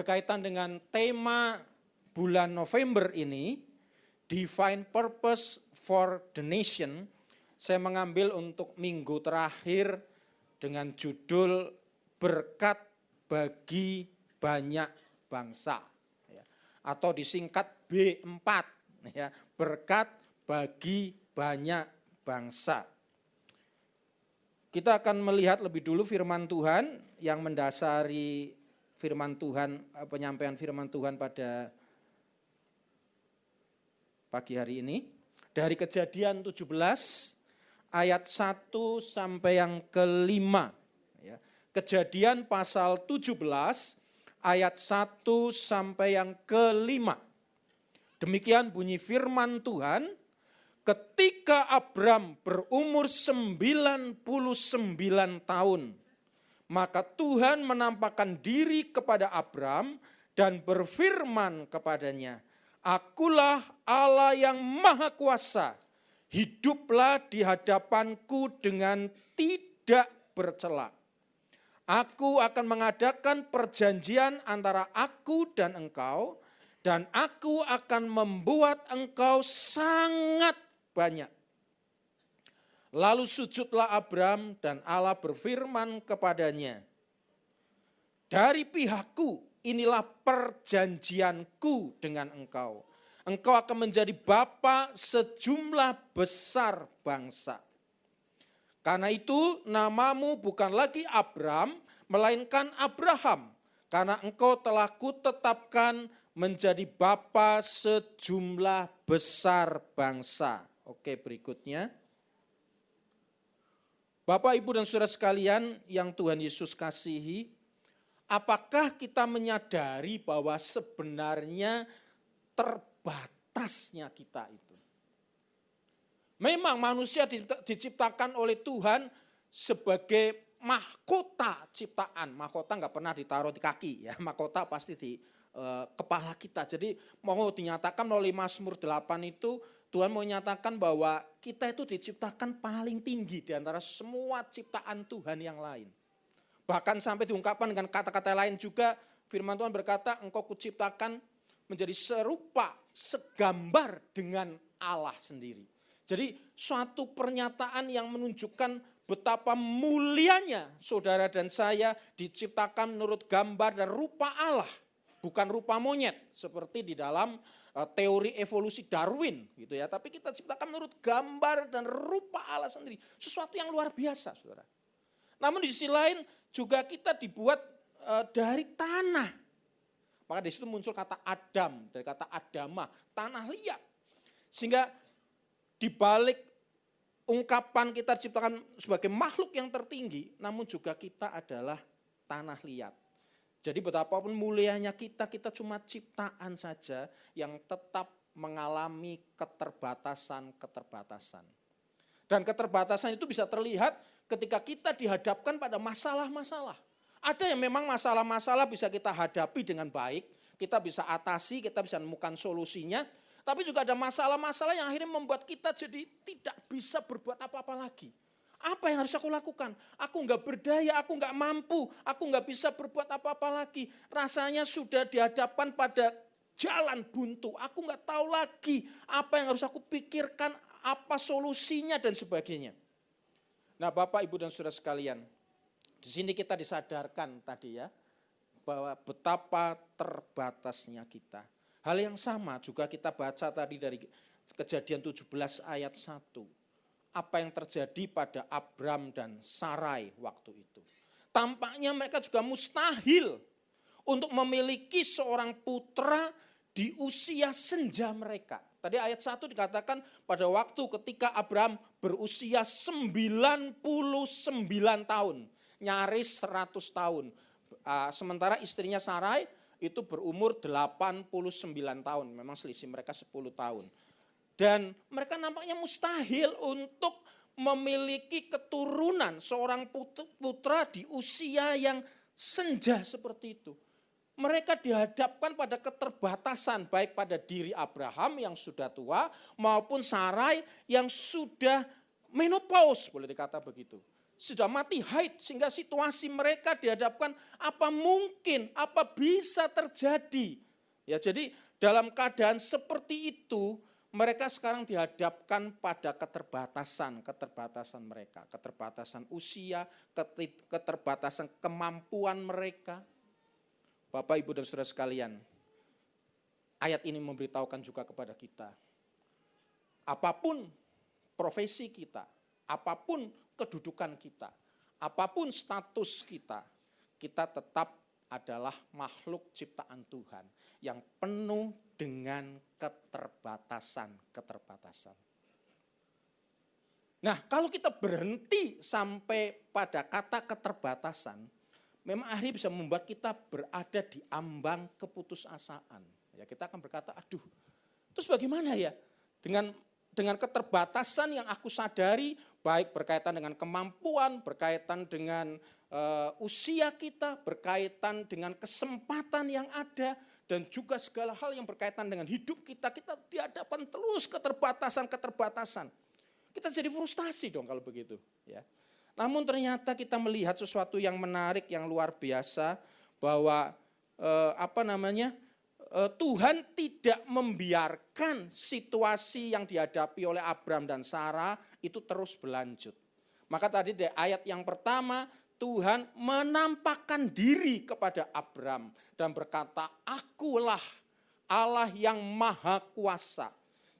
berkaitan dengan tema bulan November ini, Divine Purpose for the Nation, saya mengambil untuk minggu terakhir dengan judul Berkat bagi banyak bangsa, atau disingkat B4, berkat bagi banyak bangsa. Kita akan melihat lebih dulu firman Tuhan yang mendasari firman Tuhan, penyampaian firman Tuhan pada pagi hari ini. Dari Kejadian 17 ayat 1 sampai yang kelima. Kejadian pasal 17 ayat 1 sampai yang kelima. Demikian bunyi firman Tuhan, ketika Abram berumur 99 tahun, maka Tuhan menampakkan diri kepada Abram dan berfirman kepadanya, Akulah Allah yang Maha Kuasa, hiduplah di hadapanku dengan tidak bercela. Aku akan mengadakan perjanjian antara aku dan engkau, dan aku akan membuat engkau sangat banyak. Lalu sujudlah Abram dan Allah berfirman kepadanya, dari pihakku inilah perjanjianku dengan engkau. Engkau akan menjadi bapa sejumlah besar bangsa. Karena itu namamu bukan lagi Abram, melainkan Abraham. Karena engkau telah kutetapkan menjadi bapa sejumlah besar bangsa. Oke, berikutnya. Bapak, Ibu, dan saudara sekalian yang Tuhan Yesus kasihi, apakah kita menyadari bahwa sebenarnya terbatasnya kita itu? Memang manusia diciptakan oleh Tuhan sebagai mahkota ciptaan. Mahkota enggak pernah ditaruh di kaki, ya. Mahkota pasti di kepala kita. Jadi mau dinyatakan melalui Mazmur 8 itu, Tuhan mau nyatakan bahwa kita itu diciptakan paling tinggi di antara semua ciptaan Tuhan yang lain. Bahkan sampai diungkapkan dengan kata-kata lain juga, firman Tuhan berkata, engkau kuciptakan menjadi serupa, segambar dengan Allah sendiri. Jadi suatu pernyataan yang menunjukkan betapa mulianya saudara dan saya diciptakan menurut gambar dan rupa Allah. Bukan rupa monyet seperti di dalam teori evolusi Darwin gitu ya. Tapi kita ciptakan menurut gambar dan rupa Allah sendiri. Sesuatu yang luar biasa, saudara. Namun di sisi lain juga kita dibuat dari tanah. Maka di situ muncul kata Adam, dari kata Adama, tanah liat. Sehingga di balik ungkapan kita diciptakan sebagai makhluk yang tertinggi, namun juga kita adalah tanah liat. Jadi betapapun mulianya kita cuma ciptaan saja yang tetap mengalami keterbatasan-keterbatasan. Dan keterbatasan itu bisa terlihat ketika kita dihadapkan pada masalah-masalah. Ada yang memang masalah-masalah bisa kita hadapi dengan baik, kita bisa atasi, kita bisa menemukan solusinya. Tapi juga ada masalah-masalah yang akhirnya membuat kita jadi tidak bisa berbuat apa-apa lagi. Apa yang harus aku lakukan? Aku enggak berdaya, aku enggak mampu, aku enggak bisa berbuat apa-apa lagi. Rasanya sudah dihadapkan pada jalan buntu. Aku enggak tahu lagi apa yang harus aku pikirkan, apa solusinya dan sebagainya. Nah, Bapak, Ibu, dan saudara sekalian, di sini kita disadarkan tadi ya, bahwa betapa terbatasnya kita. Hal yang sama juga kita baca tadi dari Kejadian 17 ayat 1. Apa yang terjadi pada Abram dan Sarai waktu itu. Tampaknya mereka juga mustahil untuk memiliki seorang putra di usia senja mereka. Tadi ayat 1 dikatakan pada waktu ketika Abram berusia 99 tahun. Nyaris 100 tahun. Sementara istrinya Sarai itu berumur 89 tahun. Memang selisih mereka 10 tahun. Dan mereka nampaknya mustahil untuk memiliki keturunan seorang putra di usia yang senja seperti itu. Mereka dihadapkan pada keterbatasan baik pada diri Abraham yang sudah tua maupun Sarai yang sudah menopause, boleh dikata begitu. sudah mati haid sehingga situasi mereka dihadapkan apa mungkin, apa bisa terjadi. Ya, jadi dalam keadaan seperti itu mereka sekarang dihadapkan pada keterbatasan mereka, keterbatasan usia, keterbatasan kemampuan mereka. Bapak, Ibu, dan saudara sekalian, ayat ini memberitahukan juga kepada kita, apapun profesi kita, apapun kedudukan kita, apapun status kita, kita tetap adalah makhluk ciptaan Tuhan yang penuh dengan keterbatasan. Nah, kalau kita berhenti sampai pada kata keterbatasan, memang akhirnya bisa membuat kita berada di ambang keputusasaan. Ya, kita akan berkata, aduh, terus bagaimana ya dengan keterbatasan yang aku sadari, baik berkaitan dengan kemampuan, berkaitan dengan usia kita, berkaitan dengan kesempatan yang ada, dan juga segala hal yang berkaitan dengan hidup kita dihadapkan terus keterbatasan. Kita jadi frustasi dong kalau begitu. Ya. Namun ternyata kita melihat sesuatu yang menarik, yang luar biasa, bahwa Tuhan tidak membiarkan situasi yang dihadapi oleh Abram dan Sarah itu terus berlanjut. Maka tadi di ayat yang pertama, Tuhan menampakkan diri kepada Abram dan berkata, akulah Allah yang maha kuasa.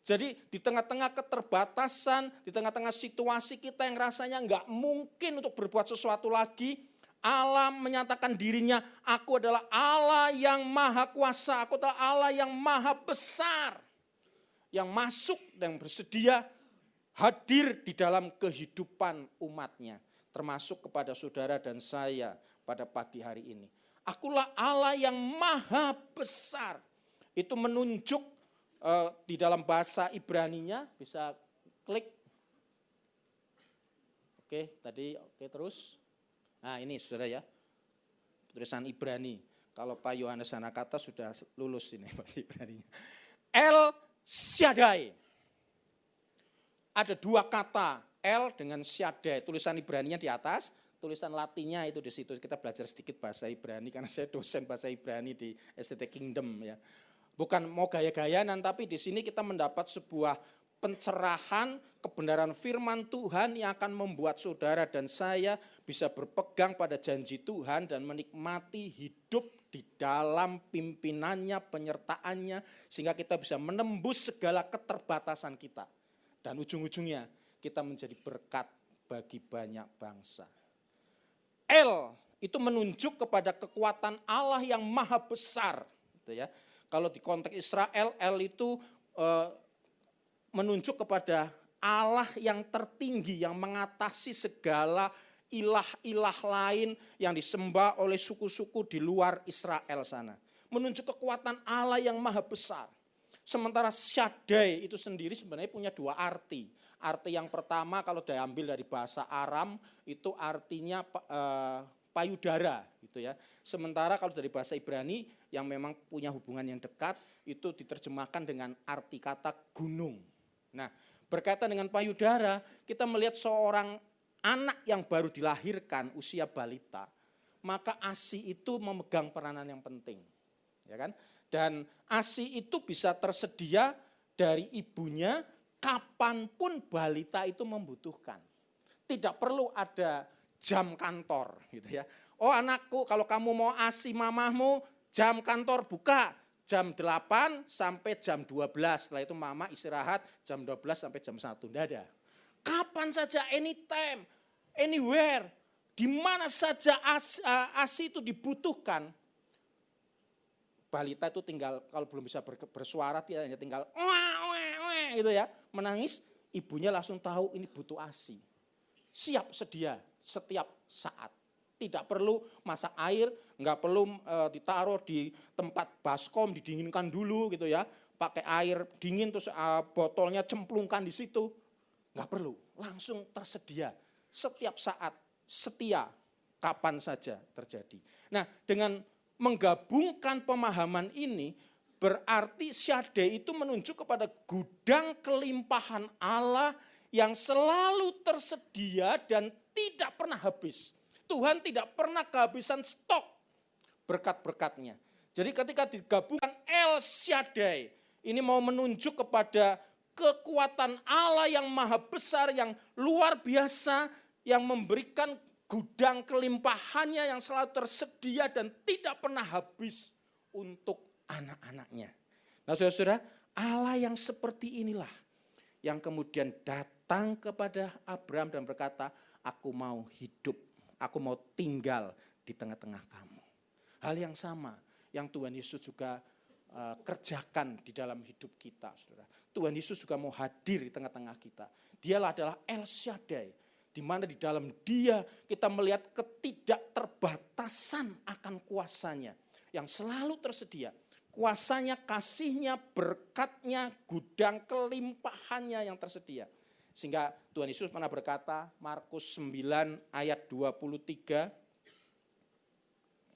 Jadi di tengah-tengah keterbatasan, di tengah-tengah situasi kita yang rasanya enggak mungkin untuk berbuat sesuatu lagi, Allah menyatakan dirinya, aku adalah Allah yang maha kuasa, aku adalah Allah yang maha besar, yang masuk dan bersedia hadir di dalam kehidupan umatnya, termasuk kepada saudara dan saya pada pagi hari ini. Akulah Allah yang maha besar. Itu menunjuk di dalam bahasa Ibraninya, bisa klik. Oke, terus. Nah ini saudara ya, tulisan Ibrani. Kalau Pak Yohanes Hanakata sudah lulus ini bahasa Ibraninya. El Shaddai. Ada dua kata, El dengan Shaddai. Tulisan Ibraninya di atas, tulisan Latinnya itu di situ. Kita belajar sedikit bahasa Ibrani karena saya dosen bahasa Ibrani di STT Kingdom ya. Bukan mau gaya-gayaan, tapi di sini kita mendapat sebuah pencerahan kebenaran firman Tuhan yang akan membuat saudara dan saya bisa berpegang pada janji Tuhan dan menikmati hidup di dalam pimpinannya, penyertaannya, sehingga kita bisa menembus segala keterbatasan kita. Dan ujung-ujungnya kita menjadi berkat bagi banyak bangsa. El itu menunjuk kepada kekuatan Allah yang maha besar. Gitu ya. Kalau di konteks Israel, El itu menunjuk kepada Allah yang tertinggi, yang mengatasi segala ilah-ilah lain yang disembah oleh suku-suku di luar Israel sana. Menunjuk kekuatan Allah yang maha besar. Sementara Shaddai itu sendiri sebenarnya punya dua arti. Arti yang pertama kalau diambil dari bahasa Aram itu artinya payudara gitu ya. Sementara kalau dari bahasa Ibrani yang memang punya hubungan yang dekat itu diterjemahkan dengan arti kata gunung. Nah, berkaitan dengan payudara, kita melihat seorang anak yang baru dilahirkan usia balita, maka ASI itu memegang peranan yang penting. Ya kan? Dan ASI itu bisa tersedia dari ibunya kapanpun balita itu membutuhkan. Tidak perlu ada jam kantor gitu ya. Oh anakku, kalau kamu mau ASI mamahmu, jam kantor buka jam 8 sampai jam 12. Setelah itu mama istirahat jam 12 sampai jam 1. Tidak ada. Kapan saja, anytime, anywhere, di mana saja ASI itu dibutuhkan. Balita itu tinggal, kalau belum bisa bersuara, dia hanya tinggal gitu ya, menangis, ibunya langsung tahu ini butuh ASI. Siap sedia setiap saat. Tidak perlu masak air, nggak perlu ditaruh di tempat baskom, didinginkan dulu gitu ya. Pakai air dingin terus botolnya cemplungkan di situ. Nggak perlu, langsung tersedia setiap saat, setia, kapan saja terjadi. Nah, dengan menggabungkan pemahaman ini, berarti Shaddai itu menunjuk kepada gudang kelimpahan Allah yang selalu tersedia dan tidak pernah habis. Tuhan tidak pernah kehabisan stok berkat-berkatnya. Jadi ketika digabungkan El Shaddai, ini mau menunjuk kepada kekuatan Allah yang maha besar, yang luar biasa, yang memberikan gudang kelimpahannya yang selalu tersedia dan tidak pernah habis untuk anak-anaknya. Nah saudara-saudara, Allah yang seperti inilah yang kemudian datang kepada Abraham dan berkata, aku mau hidup, aku mau tinggal di tengah-tengah kamu. Hal yang sama yang Tuhan Yesus juga kerjakan di dalam hidup kita, saudara. Tuhan Yesus juga mau hadir di tengah-tengah kita. Dialah adalah El Shaddai, di mana di dalam Dia kita melihat ketidakterbatasan akan kuasanya yang selalu tersedia. Kuasanya, kasihnya, berkatnya, gudang kelimpahannya yang tersedia. Sehingga Tuhan Yesus pernah berkata, Markus 9 ayat 23.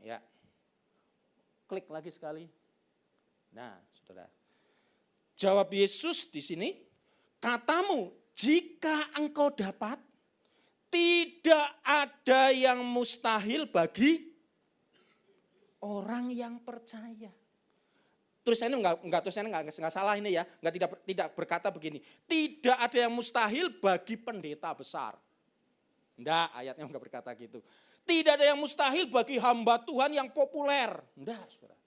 Ya. Klik lagi sekali. Nah, saudara. Jawab Yesus di sini, katamu jika engkau dapat, tidak ada yang mustahil bagi orang yang percaya. Tulisannya enggak salah ini ya, tidak berkata begini. Tidak ada yang mustahil bagi pendeta besar. Enggak, ayatnya enggak berkata gitu. Tidak ada yang mustahil bagi hamba Tuhan yang populer. Enggak, saudara.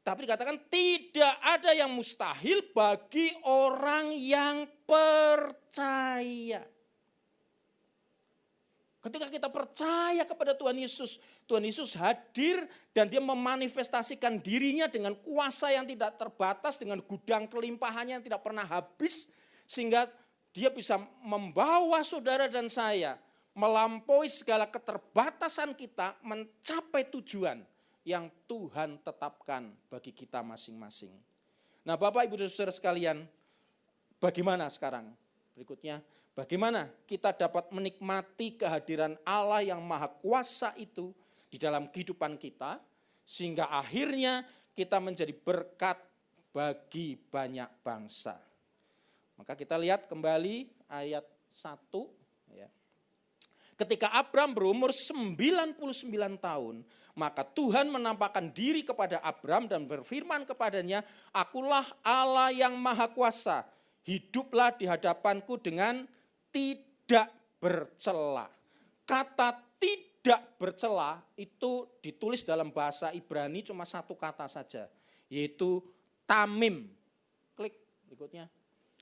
Tapi dikatakan tidak ada yang mustahil bagi orang yang percaya. Ketika kita percaya kepada Tuhan Yesus hadir dan dia memanifestasikan dirinya dengan kuasa yang tidak terbatas, dengan gudang kelimpahannya yang tidak pernah habis, sehingga dia bisa membawa saudara dan saya melampaui segala keterbatasan kita mencapai tujuan yang Tuhan tetapkan bagi kita masing-masing. Nah Bapak Ibu dan Saudara sekalian, bagaimana sekarang? Berikutnya, bagaimana kita dapat menikmati kehadiran Allah yang maha kuasa itu di dalam kehidupan kita, sehingga akhirnya kita menjadi berkat bagi banyak bangsa. Maka kita lihat kembali ayat 1. Ya. Ketika Abram berumur 99 tahun, maka Tuhan menampakkan diri kepada Abram dan berfirman kepadanya, akulah Allah yang maha kuasa, hiduplah di hadapanku dengan tidak bercela. Kata tidak bercela itu ditulis dalam bahasa Ibrani cuma satu kata saja, yaitu tamim. Klik berikutnya.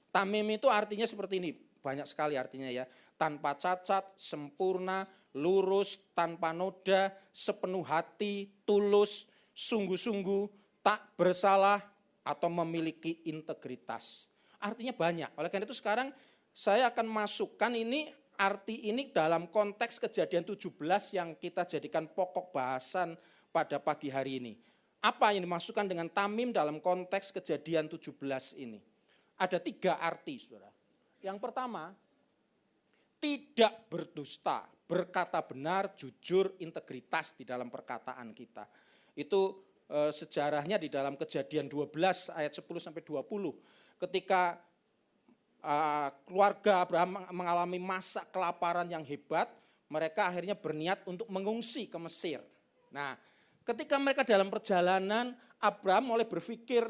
Tamim itu artinya seperti ini, banyak sekali artinya ya. Tanpa cacat, sempurna, lurus, tanpa noda, sepenuh hati, tulus, sungguh-sungguh, tak bersalah, atau memiliki integritas. Artinya banyak. Oleh karena itu sekarang saya akan masukkan ini, arti ini dalam konteks Kejadian 17 yang kita jadikan pokok bahasan pada pagi hari ini. Apa yang dimasukkan dengan tamim dalam konteks Kejadian 17 ini? Ada 3 arti, saudara. Yang pertama, tidak berdusta, berkata benar, jujur, integritas di dalam perkataan kita. Itu sejarahnya di dalam Kejadian 12 ayat 10 sampai 20. Ketika keluarga Abraham mengalami masa kelaparan yang hebat, mereka akhirnya berniat untuk mengungsi ke Mesir. Nah, ketika mereka dalam perjalanan, Abraham mulai berpikir,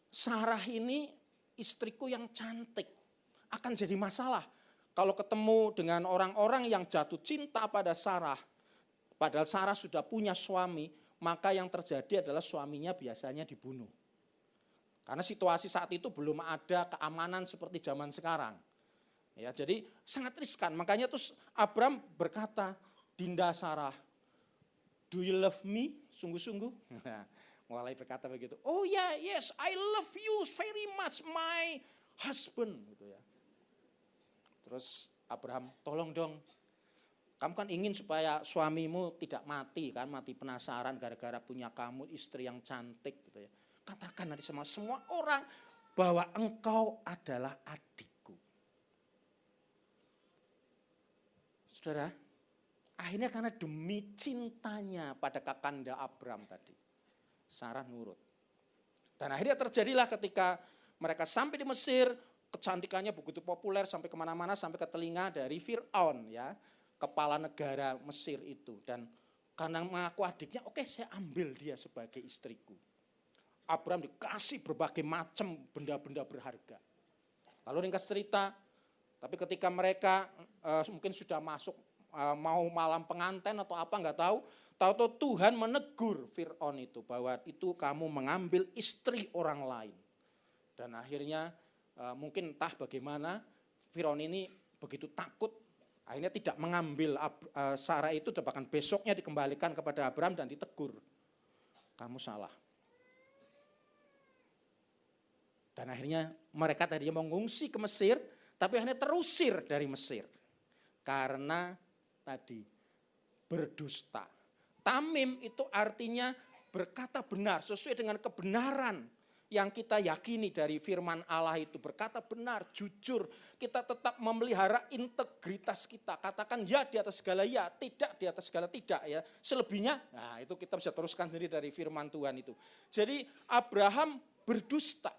Sarah ini istriku yang cantik, akan jadi masalah kalau ketemu dengan orang-orang yang jatuh cinta pada Sarah, padahal Sarah sudah punya suami, maka yang terjadi adalah suaminya biasanya dibunuh. Karena situasi saat itu belum ada keamanan seperti zaman sekarang. Ya, jadi sangat riskan. Makanya terus Abram berkata, Dinda Sarah, do you love me? Sungguh-sungguh. Mulai berkata begitu. Oh ya, yes, I love you very much, my husband. Gitu ya. Terus Abraham, tolong dong, kamu kan ingin supaya suamimu tidak mati kan, mati penasaran gara-gara punya kamu istri yang cantik gitu ya. Katakan nanti sama semua orang bahwa engkau adalah adikku. Saudara, akhirnya karena demi cintanya pada kakanda Abram tadi, Sarah nurut. Dan akhirnya terjadilah ketika mereka sampai di Mesir, kecantikannya begitu populer sampai kemana-mana, sampai ke telinga dari Fir'aun ya, kepala negara Mesir itu. Dan karena mengaku adiknya, oke, saya ambil dia sebagai istriku. Abraham dikasih berbagai macam benda-benda berharga. Lalu ringkas cerita, tapi ketika mereka mungkin sudah masuk mau malam pengantin atau apa nggak tahu, tahu-tahu Tuhan menegur Fir'aun itu bahwa itu kamu mengambil istri orang lain. Dan akhirnya mungkin entah bagaimana Fir'aun ini begitu takut, akhirnya tidak mengambil Sarah itu, bahkan besoknya dikembalikan kepada Abraham dan ditegur. Kamu salah. Dan akhirnya mereka tadinya mengungsi ke Mesir, tapi akhirnya terusir dari Mesir. Karena tadi berdusta. Tamim itu artinya berkata benar, sesuai dengan kebenaran yang kita yakini dari firman Allah itu, berkata benar, jujur, kita tetap memelihara integritas kita. Katakan ya di atas segala ya, tidak di atas segala tidak ya. Selebihnya, nah itu kita bisa teruskan sendiri dari firman Tuhan itu. Jadi Abraham berdusta.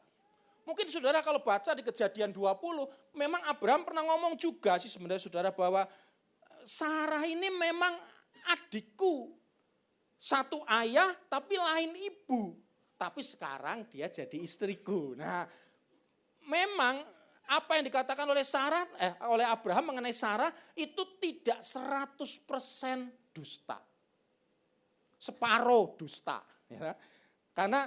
Mungkin saudara kalau baca di Kejadian 20, memang Abraham pernah ngomong juga sih sebenarnya saudara bahwa Sarah ini memang adikku. Satu ayah tapi lain ibu. Tapi sekarang dia jadi istriku. Nah, memang apa yang dikatakan oleh oleh Abraham mengenai Sarah itu tidak 100% dusta. Separuh dusta. Ya. Karena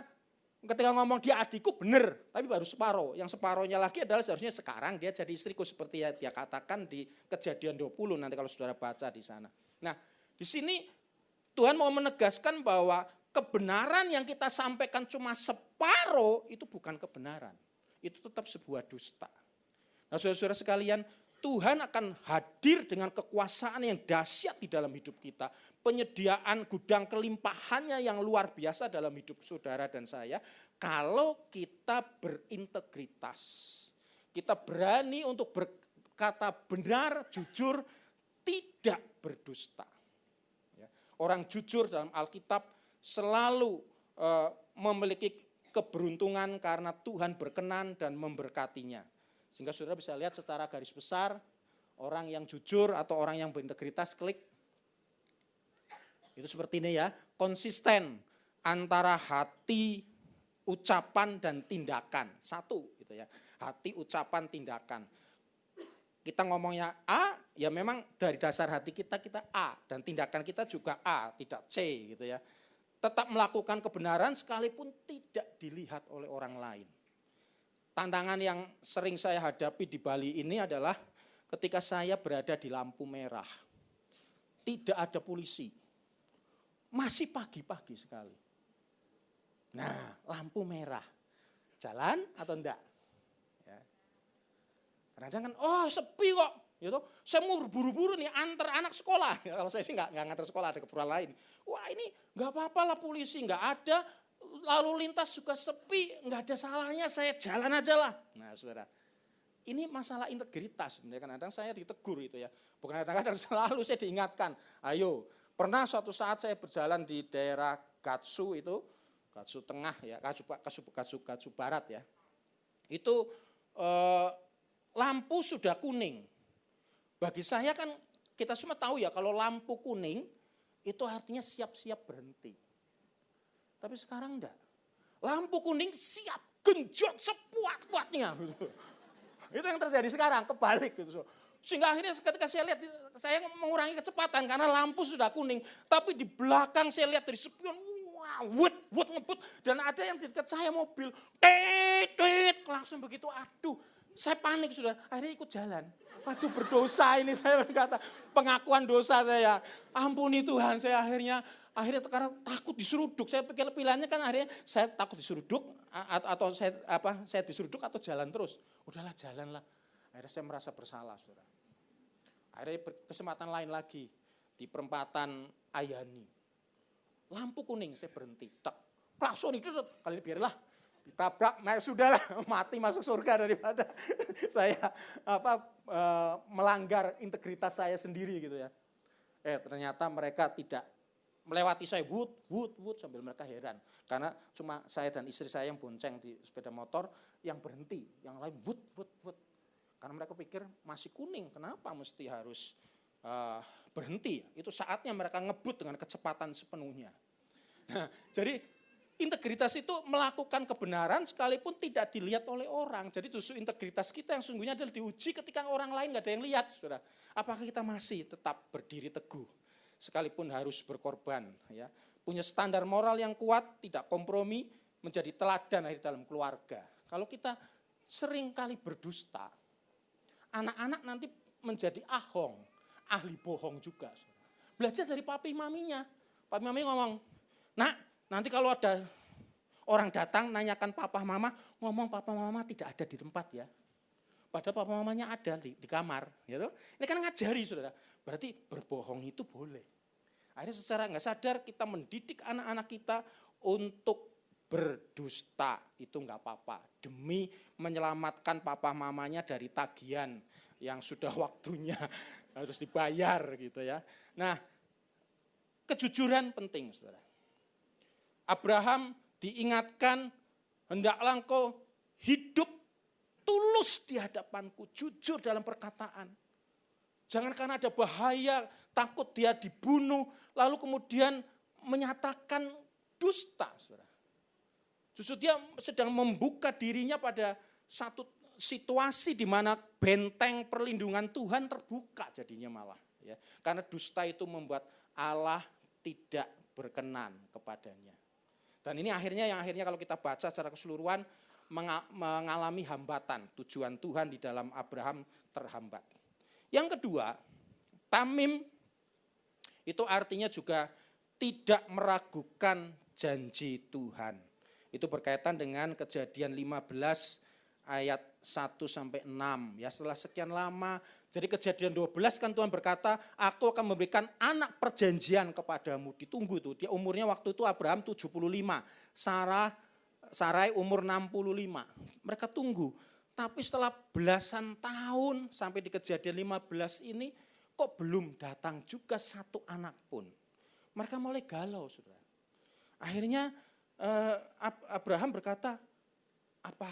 ketika ngomong dia adikku benar, tapi baru separuh. Yang separuhnya lagi adalah seharusnya sekarang dia jadi istriku seperti yang dia katakan di Kejadian 20 nanti kalau saudara baca di sana. Nah, di sini Tuhan mau menegaskan bahwa kebenaran yang kita sampaikan cuma separuh itu bukan kebenaran. Itu tetap sebuah dusta. Nah saudara-saudara sekalian, Tuhan akan hadir dengan kekuasaan yang dahsyat di dalam hidup kita. Penyediaan gudang kelimpahannya yang luar biasa dalam hidup saudara dan saya. Kalau kita berintegritas. Kita berani untuk berkata benar, jujur, tidak berdusta. Orang jujur dalam Alkitab selalu memiliki keberuntungan karena Tuhan berkenan dan memberkatinya. Sehingga saudara bisa lihat secara garis besar, orang yang jujur atau orang yang berintegritas, klik. Itu seperti ini ya, konsisten antara hati, ucapan, dan tindakan. Satu gitu ya, hati, ucapan, tindakan. Kita ngomongnya A, ya memang dari dasar hati kita A. Dan tindakan kita juga A, tidak C gitu ya. Tetap melakukan kebenaran sekalipun tidak dilihat oleh orang lain. Tantangan yang sering saya hadapi di Bali ini adalah ketika saya berada di lampu merah. Tidak ada polisi. Masih pagi-pagi sekali. Nah, lampu merah. Jalan atau enggak? Ya. Kadang-kadang kan, oh sepi kok. Gitu. Saya mau berburu-buru nih antar anak sekolah. Kalau saya sih nggak ngantar sekolah, ada keperluan lain. Wah ini nggak apa-apa lah polisi, nggak ada. Lalu lintas juga sepi, nggak ada salahnya saya jalan aja lah. Nah saudara, ini masalah integritas. Sebenarnya kadang-kadang saya ditegur itu ya. Bukan kadang-kadang selalu saya diingatkan. Ayo, pernah suatu saat saya berjalan di daerah Gatsu itu, Gatsu Tengah ya, Gatsu Barat ya. Itu lampu sudah kuning. Bagi saya kan kita semua tahu ya kalau lampu kuning itu artinya siap-siap berhenti. Tapi sekarang enggak. Lampu kuning siap genjot sekuat-kuatnya. Itu yang terjadi sekarang, kebalik gitu. Sehingga akhirnya ketika saya lihat, saya mengurangi kecepatan karena lampu sudah kuning. Tapi di belakang saya lihat dari spion, wah, ngebut. Dan ada yang di dekat saya mobil, tit, langsung begitu, aduh. Saya panik sudah, akhirnya ikut jalan. Aduh berdosa ini saya berkata, pengakuan dosa saya. Ampuni Tuhan, saya akhirnya karena takut diseruduk. Saya pikir pilihannya kan akhirnya saya takut diseruduk atau saya diseruduk atau jalan terus. Udahlah jalanlah. Akhirnya saya merasa bersalah, saudara. Akhirnya kesempatan lain lagi di perempatan Ayani. Lampu kuning saya berhenti. Tak, klakson itu kali ini biarlah. Ditabrak, nah sudahlah mati masuk surga daripada saya melanggar integritas saya sendiri gitu ya. Ternyata mereka tidak melewati saya, wut sambil mereka heran. Karena cuma saya dan istri saya yang bonceng di sepeda motor, yang berhenti, yang lain wut. Karena mereka pikir masih kuning, kenapa mesti harus berhenti? Itu saatnya mereka ngebut dengan kecepatan sepenuhnya. Nah, jadi integritas itu melakukan kebenaran sekalipun tidak dilihat oleh orang. Jadi justru integritas kita yang sungguhnya adalah diuji ketika orang lain nggak ada yang lihat, saudara. Apakah kita masih tetap berdiri teguh sekalipun harus berkorban, ya. Punya standar moral yang kuat, tidak kompromi, menjadi teladan di dalam keluarga. Kalau kita sering kali berdusta, anak-anak nanti menjadi ahli bohong juga. Saudara. Belajar dari papi maminya. Papi mami ngomong, "Nak, nanti kalau ada orang datang nanyakan papa mama, ngomong papa mama tidak ada di tempat ya." Padahal papa mamanya ada di kamar. Gitu. Ini kan ngajari, saudara. Berarti berbohong itu boleh. Akhirnya secara nggak sadar kita mendidik anak-anak kita untuk berdusta. Itu nggak apa-apa. Demi menyelamatkan papa mamanya dari tagihan yang sudah waktunya harus dibayar gitu ya. Nah, kejujuran penting, saudara. Abraham diingatkan, hendaklah engkau hidup tulus di hadapanku, jujur dalam perkataan. Jangan karena ada bahaya, takut dia dibunuh, lalu kemudian menyatakan dusta. Saudara. Justru dia sedang membuka dirinya pada satu situasi di mana benteng perlindungan Tuhan terbuka jadinya malah. Ya. Karena dusta itu membuat Allah tidak berkenan kepadanya. Dan ini akhirnya kalau kita baca secara keseluruhan mengalami hambatan. Tujuan Tuhan di dalam Abraham terhambat. Yang kedua, tamim itu artinya juga tidak meragukan janji Tuhan. Itu berkaitan dengan Kejadian 15 ayat 1-6. Ya, setelah sekian lama, jadi Kejadian 12 kan Tuhan berkata, aku akan memberikan anak perjanjian kepadamu. Ditunggu tuh, dia umurnya waktu itu Abraham 75, Sarai umur 65. Mereka tunggu, tapi setelah belasan tahun sampai di Kejadian 15 ini, kok belum datang juga satu anak pun. Mereka mulai galau, saudara. Akhirnya Abraham berkata, apa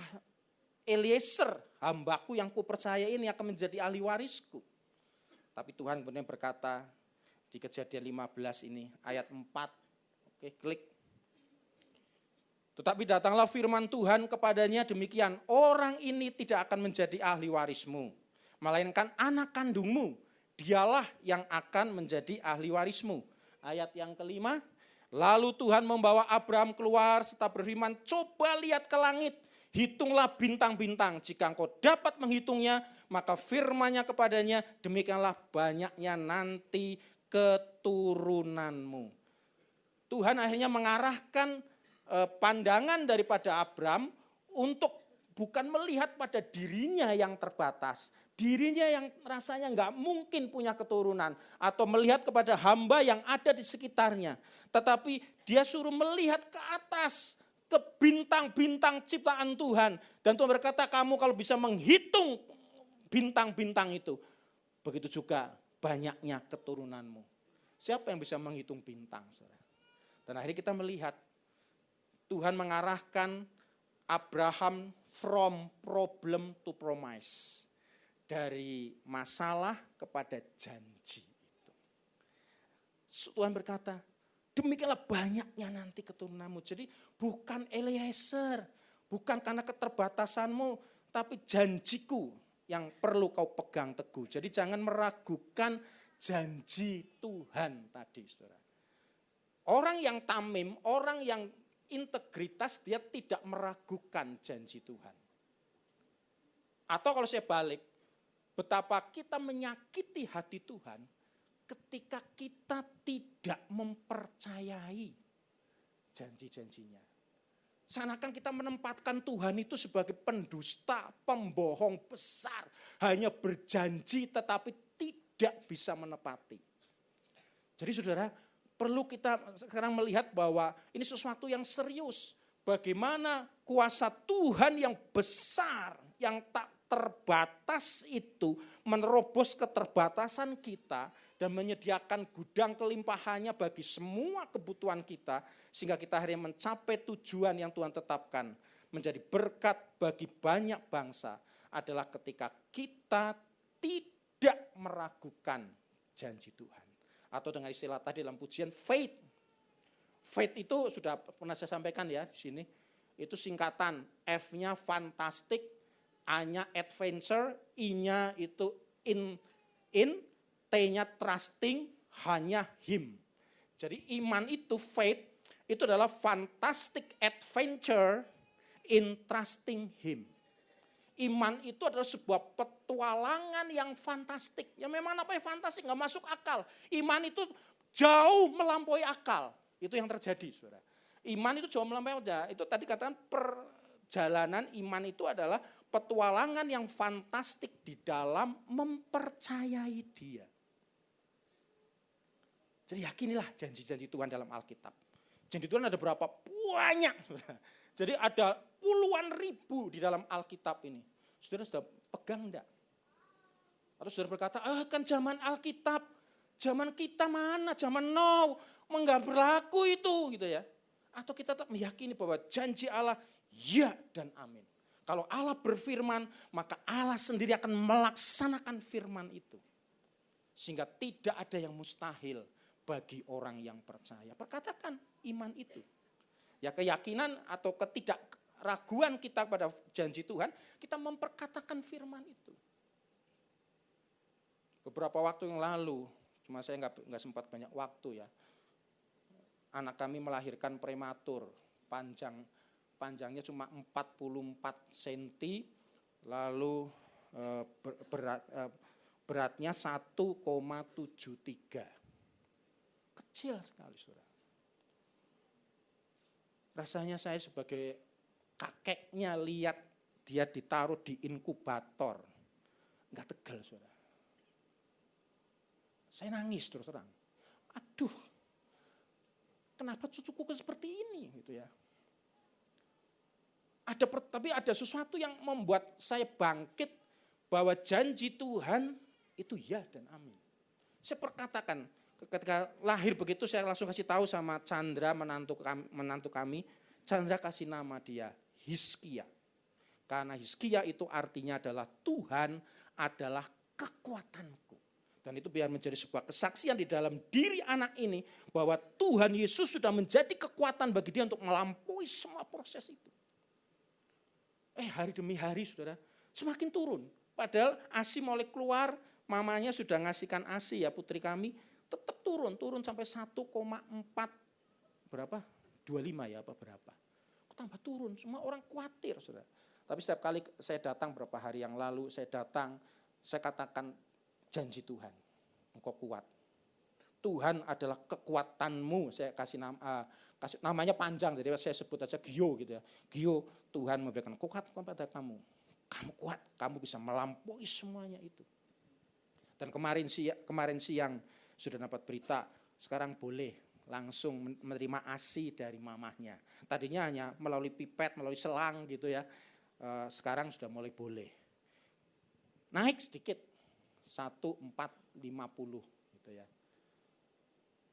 Eliezer, hambaku yang kupercaya ini akan menjadi ahli warisku. Tapi Tuhan kemudian berkata di Kejadian 15 ini, ayat 4, oke, klik. Tetapi datanglah firman Tuhan kepadanya demikian, orang ini tidak akan menjadi ahli warismu, melainkan anak kandungmu, dialah yang akan menjadi ahli warismu. Ayat yang kelima, lalu Tuhan membawa Abraham keluar serta berfirman, coba lihat ke langit, hitunglah bintang-bintang, jika engkau dapat menghitungnya, maka firman-Nya kepadanya, demikianlah banyaknya nanti keturunanmu. Tuhan akhirnya mengarahkan pandangan daripada Abraham untuk bukan melihat pada dirinya yang terbatas, dirinya yang rasanya nggak mungkin punya keturunan, atau melihat kepada hamba yang ada di sekitarnya, tetapi dia suruh melihat ke atas, ke bintang-bintang ciptaan Tuhan. Dan Tuhan berkata, kamu kalau bisa menghitung bintang-bintang itu, begitu juga banyaknya keturunanmu. Siapa yang bisa menghitung bintang, saudara? Dan akhirnya kita melihat Tuhan mengarahkan Abraham from problem to promise. Dari masalah kepada janji itu. Tuhan berkata, demikianlah banyaknya nanti keturunanmu. Jadi bukan Eliezer, bukan karena keterbatasanmu, tapi janjiku yang perlu kau pegang teguh. Jadi jangan meragukan janji Tuhan tadi, saudara. Orang yang tamim, orang yang integritas, dia tidak meragukan janji Tuhan. Atau kalau saya balik, betapa kita menyakiti hati Tuhan ketika kita tidak mempercayai janji-janjinya. Seakan-akan kita menempatkan Tuhan itu sebagai pendusta, pembohong besar. Hanya berjanji tetapi tidak bisa menepati. Jadi saudara, perlu kita sekarang melihat bahwa ini sesuatu yang serius. Bagaimana kuasa Tuhan yang besar, yang tak terbatas itu menerobos keterbatasan kita dan menyediakan gudang kelimpahannya bagi semua kebutuhan kita, sehingga kita akhirnya mencapai tujuan yang Tuhan tetapkan, menjadi berkat bagi banyak bangsa, adalah ketika kita tidak meragukan janji Tuhan. Atau dengan istilah tadi dalam pujian, faith. Faith itu sudah pernah saya sampaikan ya di sini. Itu singkatan, F-nya fantastic, A-nya adventure, I-nya itu in, T-nya trusting, H-nya him. Jadi iman itu, faith, itu adalah fantastic adventure in trusting him. Iman itu adalah sebuah petualangan yang fantastik. Ya memang apa yang fantastik, gak masuk akal. Iman itu jauh melampaui akal. Itu yang terjadi, saudara. Iman itu jauh melampaui akal. Itu tadi katakan perjalanan iman itu adalah petualangan yang fantastik di dalam mempercayai Dia. Jadi yakinilah janji-janji Tuhan dalam Alkitab. Janji Tuhan ada berapa? Banyak. Jadi ada puluhan ribu di dalam Alkitab ini. Saudara sudah pegang enggak? Atau saudara berkata, kan zaman Alkitab, zaman kita mana, zaman now, enggak berlaku itu gitu ya. Atau kita tetap meyakini bahwa janji Allah ya dan amin. Kalau Allah berfirman, maka Allah sendiri akan melaksanakan firman itu. Sehingga tidak ada yang mustahil bagi orang yang percaya. Perkatakan iman itu. Ya keyakinan atau ketidakraguan kita pada janji Tuhan, kita memperkatakan firman itu. Beberapa waktu yang lalu, cuma saya nggak sempat banyak waktu ya. Anak kami melahirkan prematur, panjangnya cuma 44 cm, lalu beratnya 1,73. Kecil sekali, saudara. Rasanya saya sebagai kakeknya lihat dia ditaruh di inkubator. Enggak tegal, saudara. Saya nangis terus terang. Aduh, kenapa cucuku seperti ini gitu ya. Tapi ada sesuatu yang membuat saya bangkit bahwa janji Tuhan itu ya dan amin. Saya perkatakan ketika lahir begitu saya langsung kasih tahu sama Chandra menantu kami. Chandra kasih nama dia Hizkia. Karena Hizkia itu artinya adalah Tuhan adalah kekuatanku. Dan itu biar menjadi sebuah kesaksian di dalam diri anak ini bahwa Tuhan Yesus sudah menjadi kekuatan bagi dia untuk melampaui semua proses itu. Hari demi hari saudara, semakin turun. Padahal ASI mulai keluar, mamanya sudah ngasihkan ASI ya putri kami, tetap turun sampai 1,4 berapa? 25 ya apa berapa. Kok tambah turun, semua orang khawatir saudara. Tapi setiap kali saya datang beberapa hari yang lalu, saya katakan janji Tuhan, engkau kuat. Tuhan adalah kekuatanmu, saya kasih namanya panjang, jadi saya sebut aja Gio gitu ya. Gio, Tuhan memberikan kekuatan pada kamu. Kamu kuat, kamu bisa melampaui semuanya itu. Dan kemarin siang sudah dapat berita, sekarang boleh langsung menerima ASI dari mamahnya. Tadinya hanya melalui pipet, melalui selang gitu ya. Sekarang sudah mulai boleh. Naik sedikit, 1,450 gitu ya.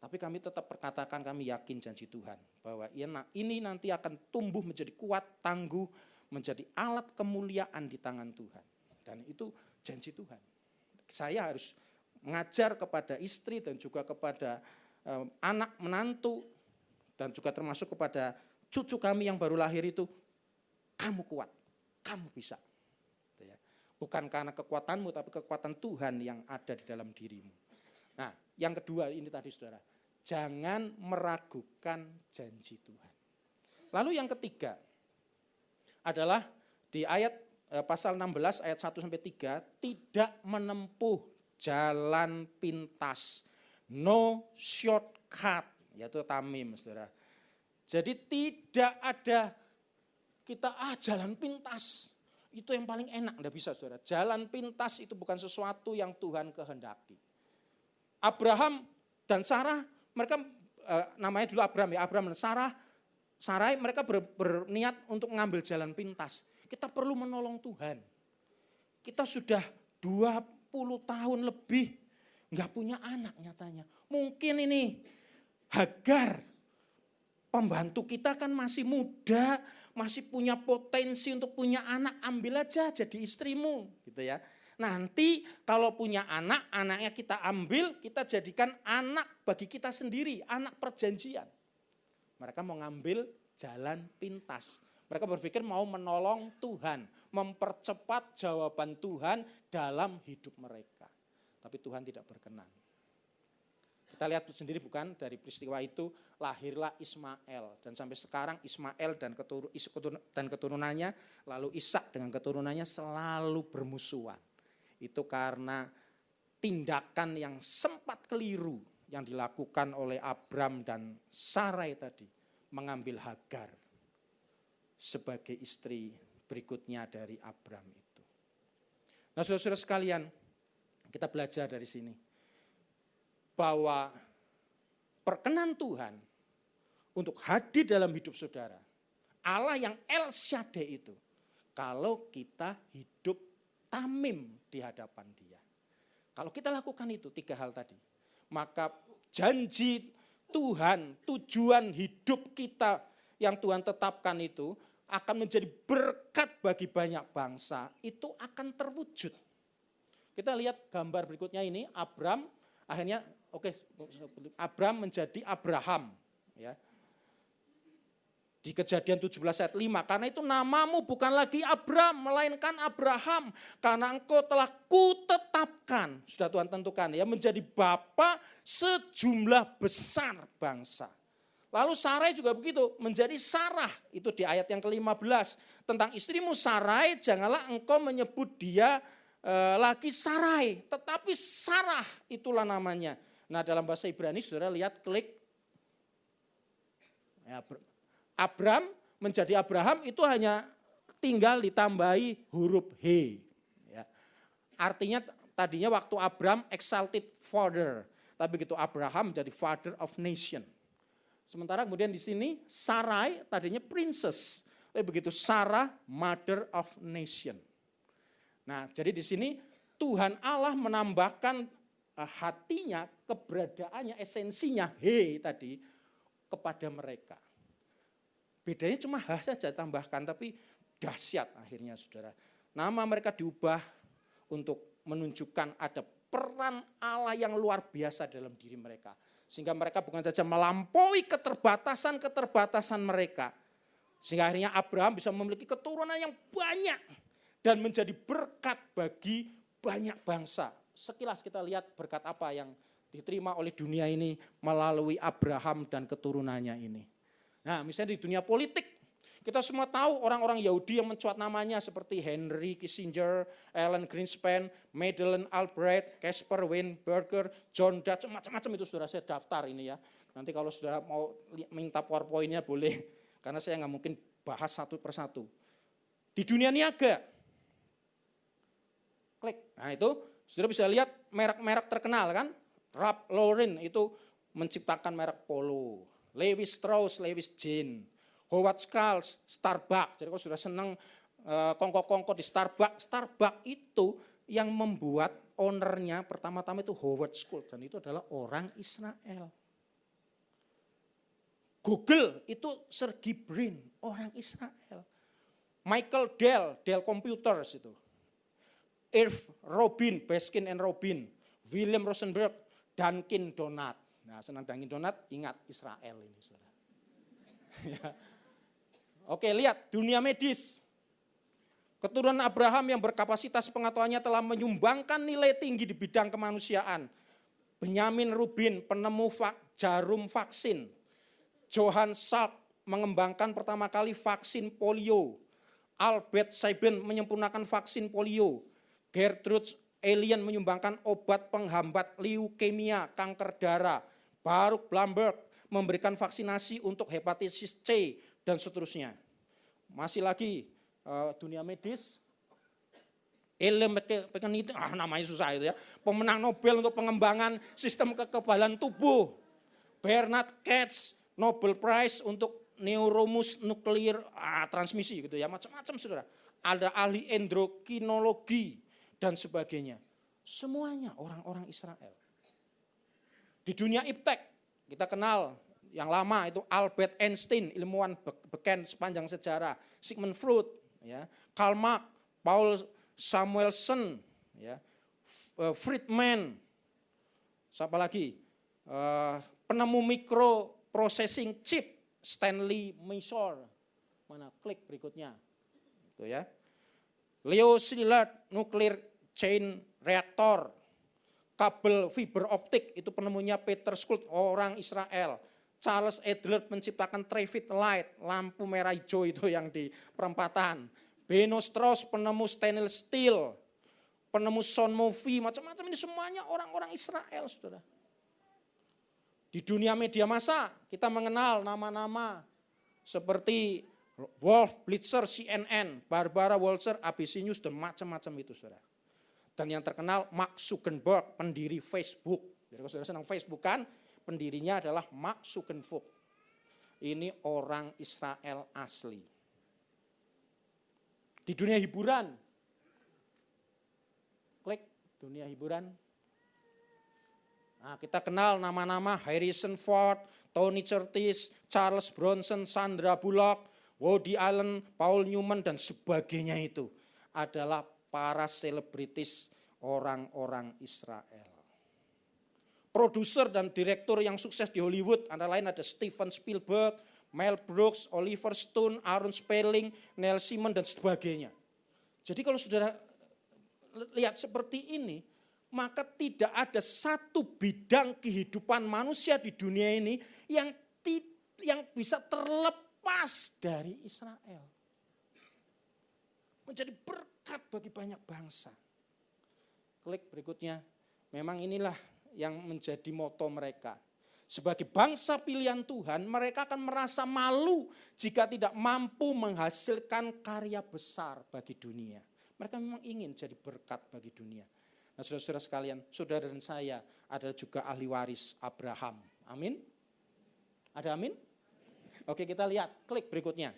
Tapi kami tetap perkatakan, kami yakin janji Tuhan bahwa ini nanti akan tumbuh menjadi kuat, tangguh, menjadi alat kemuliaan di tangan Tuhan. Dan itu janji Tuhan. Saya harus mengajar kepada istri dan juga kepada anak menantu dan juga termasuk kepada cucu kami yang baru lahir itu, kamu kuat, kamu bisa. Bukan karena kekuatanmu, tapi kekuatan Tuhan yang ada di dalam dirimu. Nah, yang kedua ini tadi saudara, jangan meragukan janji Tuhan. Lalu yang ketiga adalah di ayat pasal 16 ayat 1-3, tidak menempuh jalan pintas, no shortcut, yaitu tamim saudara. Jadi tidak ada kita jalan pintas. Itu yang paling enak, enggak bisa saudara. Jalan pintas itu bukan sesuatu yang Tuhan kehendaki. Abraham dan Sarah, mereka namanya dulu Abraham ya, Abraham dan Sarai mereka berniat untuk mengambil jalan pintas. Kita perlu menolong Tuhan. Kita sudah 20 tahun lebih nggak punya anak nyatanya. Mungkin ini Hagar, pembantu kita kan masih muda, masih punya potensi untuk punya anak, ambil aja jadi istrimu gitu ya. Nanti kalau punya anak, anaknya kita ambil, kita jadikan anak bagi kita sendiri, anak perjanjian. Mereka mau ngambil jalan pintas. Mereka berpikir mau menolong Tuhan, mempercepat jawaban Tuhan dalam hidup mereka. Tapi Tuhan tidak berkenan. Kita lihat sendiri bukan, dari peristiwa itu lahirlah Ismail. Dan sampai sekarang Ismail dan keturunannya, lalu Ishak dengan keturunannya selalu bermusuhan. Itu karena tindakan yang sempat keliru yang dilakukan oleh Abram dan Sarai tadi. Mengambil Hagar sebagai istri berikutnya dari Abram itu. Nah saudara-saudara sekalian, kita belajar dari sini. Bahwa perkenan Tuhan untuk hadir dalam hidup saudara, Allah yang El Shaddai itu, kalau kita hidup tamim di hadapan Dia. Kalau kita lakukan itu 3 hal tadi, maka janji Tuhan, tujuan hidup kita yang Tuhan tetapkan itu akan menjadi berkat bagi banyak bangsa, itu akan terwujud. Kita lihat gambar berikutnya ini, Abram akhirnya Abram menjadi Abraham ya. Di Kejadian 17 ayat 5, karena itu namamu bukan lagi Abram, melainkan Abraham, karena engkau telah kutetapkan, sudah Tuhan tentukan ya, menjadi bapa sejumlah besar bangsa. Lalu Sarai juga begitu, menjadi Sarah, itu di ayat yang ke-15, tentang istrimu Sarai, janganlah engkau menyebut dia lagi Sarai, tetapi Sarah itulah namanya. Nah dalam bahasa Ibrani saudara lihat klik, ya, Abram menjadi Abraham itu hanya tinggal ditambahi huruf H. Ya. Artinya tadinya waktu Abram exalted father, tapi begitu Abraham menjadi father of nation. Sementara kemudian di sini Sarai tadinya princess, tapi begitu Sarah mother of nation. Nah jadi di sini Tuhan Allah menambahkan hatinya, keberadaannya, esensinya He tadi kepada mereka. Bedanya cuma H saja tambahkan, tapi dahsyat akhirnya saudara. Nama mereka diubah untuk menunjukkan ada peran Allah yang luar biasa dalam diri mereka. Sehingga mereka bukan saja melampaui keterbatasan mereka. Sehingga akhirnya Abraham bisa memiliki keturunan yang banyak dan menjadi berkat bagi banyak bangsa. Sekilas kita lihat berkat apa yang diterima oleh dunia ini melalui Abraham dan keturunannya ini. Nah misalnya di dunia politik, kita semua tahu orang-orang Yahudi yang mencuat namanya seperti Henry Kissinger, Alan Greenspan, Madeleine Albright, Casper Weinberger, John Dutch, macam-macam itu sudah saya daftar ini ya. Nanti kalau sudah mau minta PowerPoint-nya boleh, karena saya nggak mungkin bahas satu persatu. Di dunia niaga, klik, nah itu sudah bisa lihat merek-merek terkenal kan, Ralph Lauren itu menciptakan merek polo. Levi Strauss, Levi's Jean, Howard Schultz, Starbucks. Jadi kalau sudah senang kongko-kongko di Starbucks, Starbucks itu yang membuat ownernya pertama-tama itu Howard Schultz, dan itu adalah orang Israel. Google itu Sergey Brin, orang Israel. Michael Dell, Dell Computers itu. Irv Robin, Baskin and Robin, William Rosenberg, Dunkin Donut. Nah, senang Dunkin Donut, ingat Israel ini, saudara. Ya. Oke, lihat dunia medis. Keturunan Abraham yang berkapasitas pengetahuannya telah menyumbangkan nilai tinggi di bidang kemanusiaan. Benjamin Rubin, penemu jarum vaksin. Johann Salk mengembangkan pertama kali vaksin polio. Albert Sabin menyempurnakan vaksin polio. Gertrude Alien menyumbangkan obat penghambat leukemia, kanker darah. Baruch Blumberg memberikan vaksinasi untuk hepatitis C dan seterusnya. Masih lagi dunia medis, namanya susah itu ya, pemenang Nobel untuk pengembangan sistem kekebalan tubuh. Bernard Katz, Nobel Prize untuk neuromus nuklir transmisi gitu ya, macam-macam saudara. Ada ahli endokrinologi, dan sebagainya. Semuanya orang-orang Israel. Di dunia iptek, kita kenal yang lama itu Albert Einstein, ilmuwan beken sepanjang sejarah, Sigmund Freud, ya, Karl Marx, Paul Samuelson, ya, Friedman, siapa lagi? Penemu microprocessing chip, Stanley Misor. Mana klik berikutnya? Itu ya. Leo Szilard, nuclear chain reactor, kabel fiber optik, itu penemunya Peter Schultz, orang Israel. Charles Adler menciptakan traffic light, lampu merah hijau itu yang di perempatan. Beno Strauss penemu stainless steel, penemu sound movie, macam-macam ini semuanya orang-orang Israel, saudara. Di dunia media massa kita mengenal nama-nama seperti Wolf Blitzer, CNN, Barbara Waltzer, ABC News, dan macam-macam itu, saudara. Dan yang terkenal Mark Zuckerberg, pendiri Facebook. Jadi kalau saudara senang Facebook kan, pendirinya adalah Mark Zuckerberg. Ini orang Israel asli. Di dunia hiburan, klik dunia hiburan. Nah, kita kenal nama-nama Harrison Ford, Tony Curtis, Charles Bronson, Sandra Bullock, Woody Allen, Paul Newman, dan sebagainya itu adalah para selebritis orang-orang Israel. Produser dan direktur yang sukses di Hollywood antara lain ada Steven Spielberg, Mel Brooks, Oliver Stone, Aaron Spelling, Neil Simon, dan sebagainya. Jadi kalau saudara lihat seperti ini, maka tidak ada satu bidang kehidupan manusia di dunia ini yang bisa terlepas dari Israel. Menjadi berkat bagi banyak bangsa. Klik berikutnya, memang inilah yang menjadi moto mereka. Sebagai bangsa pilihan Tuhan, mereka akan merasa malu jika tidak mampu menghasilkan karya besar bagi dunia. Mereka memang ingin jadi berkat bagi dunia. Nah, saudara-saudara sekalian, saudara dan saya adalah juga ahli waris Abraham. Amin? Ada amin? Oke, kita lihat, klik berikutnya.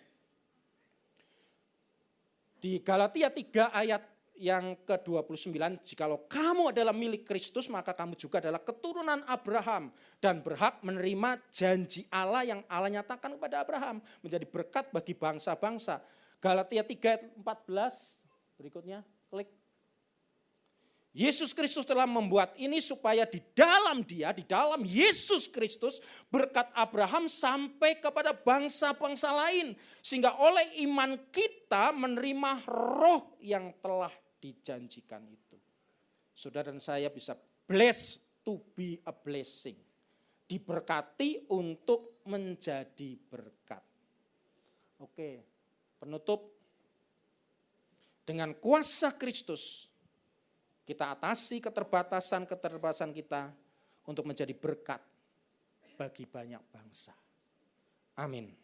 Di Galatia 3 ayat yang ke-29, jikalau kamu adalah milik Kristus, maka kamu juga adalah keturunan Abraham dan berhak menerima janji Allah yang Allah nyatakan kepada Abraham, menjadi berkat bagi bangsa-bangsa. Galatia 3 ayat 14, berikutnya, klik. Yesus Kristus telah membuat ini supaya di dalam Dia, di dalam Yesus Kristus, berkat Abraham sampai kepada bangsa-bangsa lain. Sehingga oleh iman kita menerima roh yang telah dijanjikan itu. Saudara dan saya bisa blessed to be a blessing. Diberkati untuk menjadi berkat. Oke, penutup. Dengan kuasa Kristus, kita atasi keterbatasan kita untuk menjadi berkat bagi banyak bangsa. Amin.